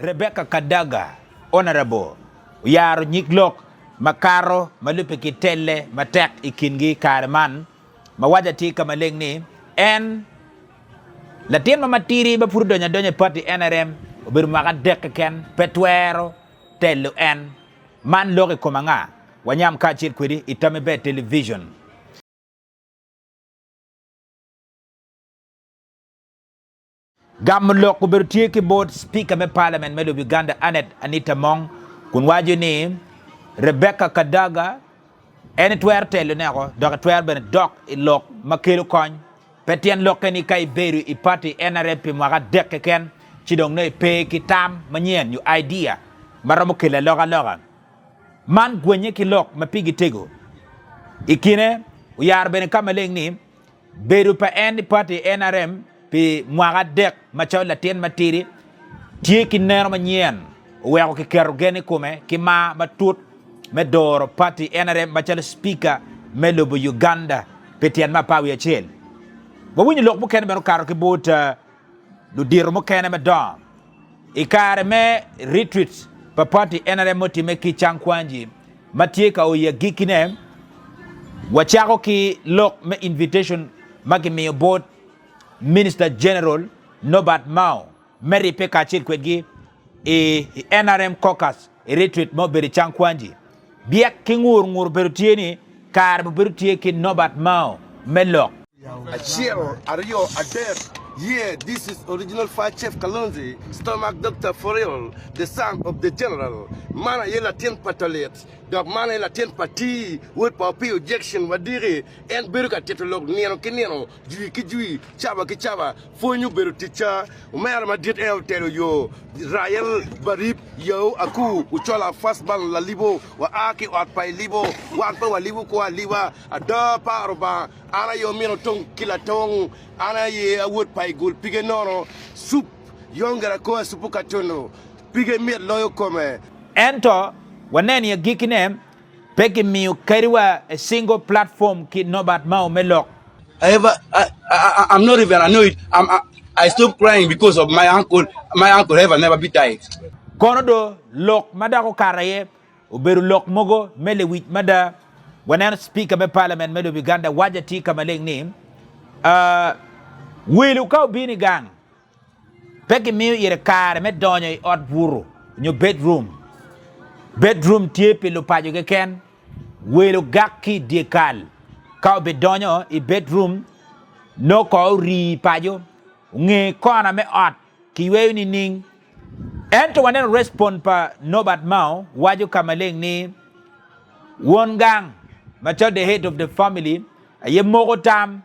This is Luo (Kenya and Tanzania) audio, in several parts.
Rebecca Kadaga, Honorable, Yaro Nyiglok, Makaro, Malupe Kitele, Matek Ikingi Karaman, Mawajati Kamaling ni, and Latin Mamatiri, Bapurdonya Donya Party NRM, Birmaga Dekaken, Petuero, Telu N, Man Logi Komanga, Wanyam Kachir Kwidi, Itamebe Television. Gamlo kubertie keyboard speaker me parliament me Uganda Anet Anita Mong kunwaji ni Rebecca Kadaga eni twer telu neko dok twer ben dok ilok makelu kony petien lokeni kai beru I party NRP mwaga dek ken chidong ne pe kitam manyen yu idea maramo kile loga man gwenye kilok mapigi tego ikine uyar ben kamaleng ni beru pa eni party NRM pi mwaga dek machaw latien matiri tie ki ner manyen weko ki keru geni kume ki ma matut me doro party NRM machal speaker me lobo Uganda petien ma pawi achel bo winyi lok mukene bero karo ki boot lu diro mukene me dom ikare me retreat pa party NRM moti me ki chankwanji matie ka oye gikine wachako ki lok me invitation magi me boat Minister General Nobat Mao Mary Peka Chilkwegi NRM caucus retreat mo beri chankwanji biak kingur berutieni kar berutie ki Nobat Mao melok Achiro Ario Ader. Yeah, this is original Fire Chef Kalonzi, stomach doctor for real, the son of the general. Mana yela 10 patalet, dog mana yela 10 pati, word papi objection wadiri, and beruka tetolog niano kinino, jui kijui, chaba kichaba, for you beru teacher, umera madit el tell yo, Rael Barib, yo, aku, uchola fast ball la libo, wa aki wa pai libo, wa pa wa libo kwa liwa, ada paroba, ana yo mino tong kilatong, ana ye a wood pie gold pige noro soup yongera ko supu katono pige miet loyo come ento waneni ya gikine peki miu kariwa a single platform ki Nobat Mao melok I'm not even I know it I stopped crying because of my uncle have never been died konodo lok madako karaye uberu lok mogo mele wich mada wanen speaker me parliament mele Uganda wajati kamaleng ni wilu kau bini gang peki miu ire kare me donyo I ot buru nyo bedroom tiepe lo pajo ke ken wilu gaki diekal kau be donyo I bedroom no ko ri pajo nge kona me ot kiwe ni ning ento wanen respond pa Nobat Mao waju kamaleng ni won gang macho the head of the family aye mogo tam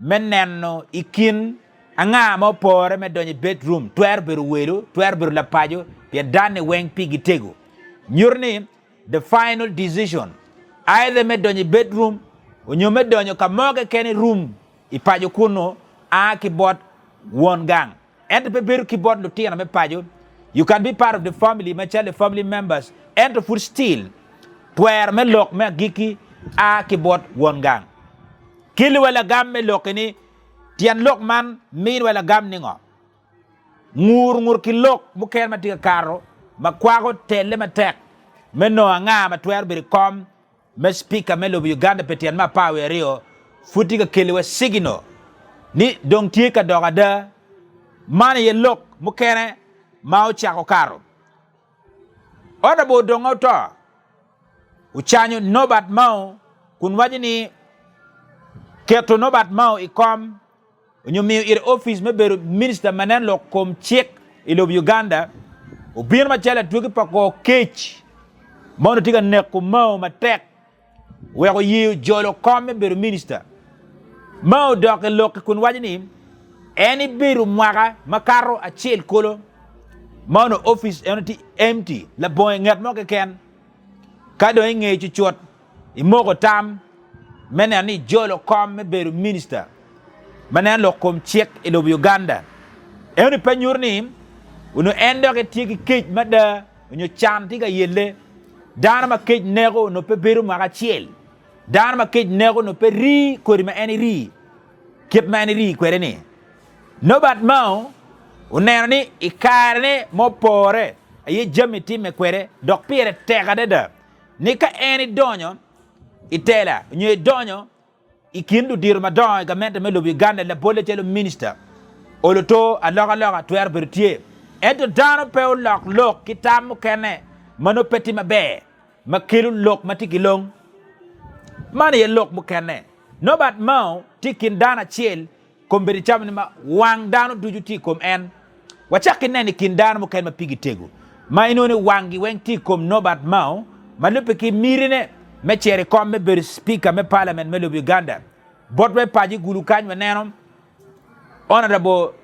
meneno ikin anga mo pore me donyi bedroom twer beru welu twer beru la pajo ya dane weng pigi tego nyurni the final decision either me donyi bedroom onyo me donyo kamoge keni room ipajo kuno a keyboard one gang and be beru keyboard lo tina me pajo you can be part of the family me chale family members and for still twer me lok me giki a keyboard one gang kili wala gam me lokini tian lok man min wala gam ningo ngur ki lok bukel matika karo makwago tele matek meno anga matwer bir kom me speaker me lo Uganda petian ma pawe rio futika kili wa sigino ni dong tie ka doga da man ye lok mukene mau chako karo oda bo dongo to uchanyo Nobat Mao kunwaji ni keto Nobat Mao ikom nyumi ir office me beru minister manen lo kom check ilo Uganda ubir ma chala tugi pako kech mono tiga neko Mao matek weko yi jolo kom me beru minister Mao dok lo kun wajini any beru mwaga makaro a chel kolo mono office empty la boy ngat mo ke ken kado nge chuchot imogo tam mene ni jolo kom me beru minister manen lo kom check ilo Uganda eni penyurni uno endo ke tiki kech mada unyo chan tiga yelle dana ma kech nego no pe beru maga chiel dana ma kech nego no pe ri kori ma eni ri kep ma eni ri kwere ni Nobat Mao uneno ni ikare mo pore aye jamiti me kwere dok pire tega de ni ka eni donyo itela nye donyo ikindu dir ma donyo gamente me lobi Uganda le bole telo minister oloto aloga twer bertie eto dano pe lok kitam kene mano peti mabe makilu lok matikilong mane ye lok mukene no bat mau tikin dana chiel komberi chamni ma wang dano dujuti kom en wachaki neni kin dano muken ma pigi tego ma inoni wangi wen ti kom no bat mau malupe ki mirine me chere kom me ber speaker me parliament me lobi Uganda botwe paji gulu kany nenom honorable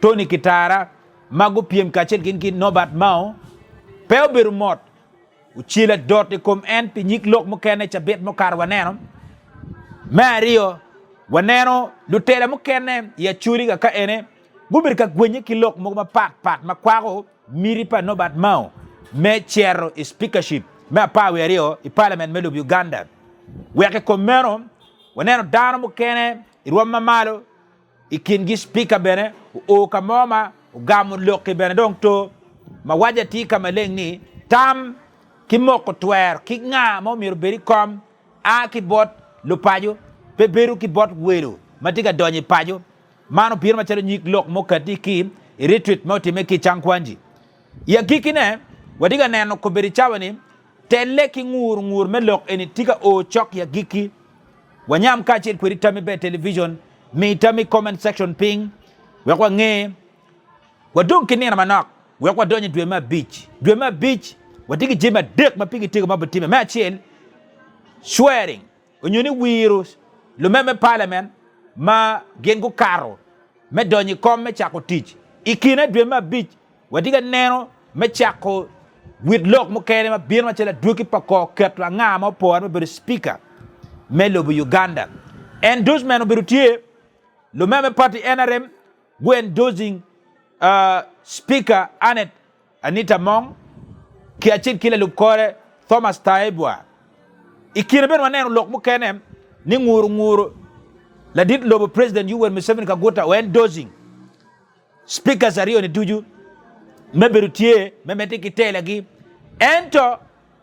Tony Kitara magu piem kachel kin no bat mau peo beru mot uchila dot kom en pi nyik lok mukene chabet mokar wanenom Mario waneno lutela mukene ya churi ka ene gubir ka gwenye kilok mo ma pat makwago miri pa no bat mau me chero speakership me pa werio I parliament me lobi Uganda weke komero waneno dano mukene irwa mamalo ikingi speaker bene o kamoma gamu loke bene donc to ma waja ti kama lengni tam kimoko twer ki nga mo miru beri kom a ki bot lo pajo pe beru ki bot wero matiga donyi pajo mano pir ma chelo nyik lok mokati ki retweet mo time ki chankwanji ya kikine wadiga neno ko beri chawani tele ki ngur me lok eni tika o chok ya giki wanyam ka chil kweri tami be television mi tami comment section ping wekwa nge wadung kinina manok wekwa donyi Dwema beach wadigi jima dek mapigi tigo mabutime ma chil swearing onyoni wirus lo meme parliament ma gengu karo me donyi kom me chako tich ikine Dwema beach wadiga neno me chako with lok mo kene ma bir ma chela duki pako ketwa nga ma por me ber speaker me lobi Uganda endorsement obirutie lo meme party NRM when dosing speaker Anita Mong kiachin kile lukore Thomas Taibwa ikine ben waneno lok mo kene ni nguru la dit lobo president Yoweri Museveni kagota when dosing speaker zario ni tuju meberutie memete kitela gi ento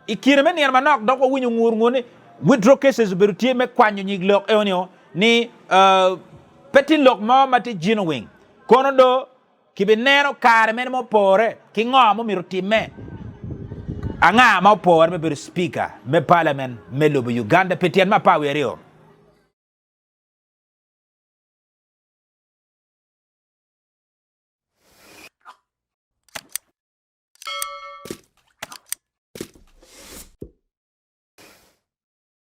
ikine men yer manok doko winyu ngur ngone withdraw cases berutie me kwanyo nyig lok eonio ni petit lok mo mati jino wing kono do kibenero kare men mo pore ki ngomo mirutime anga ma pore me ber speaker me parliament me lobo Uganda petian ma pa werio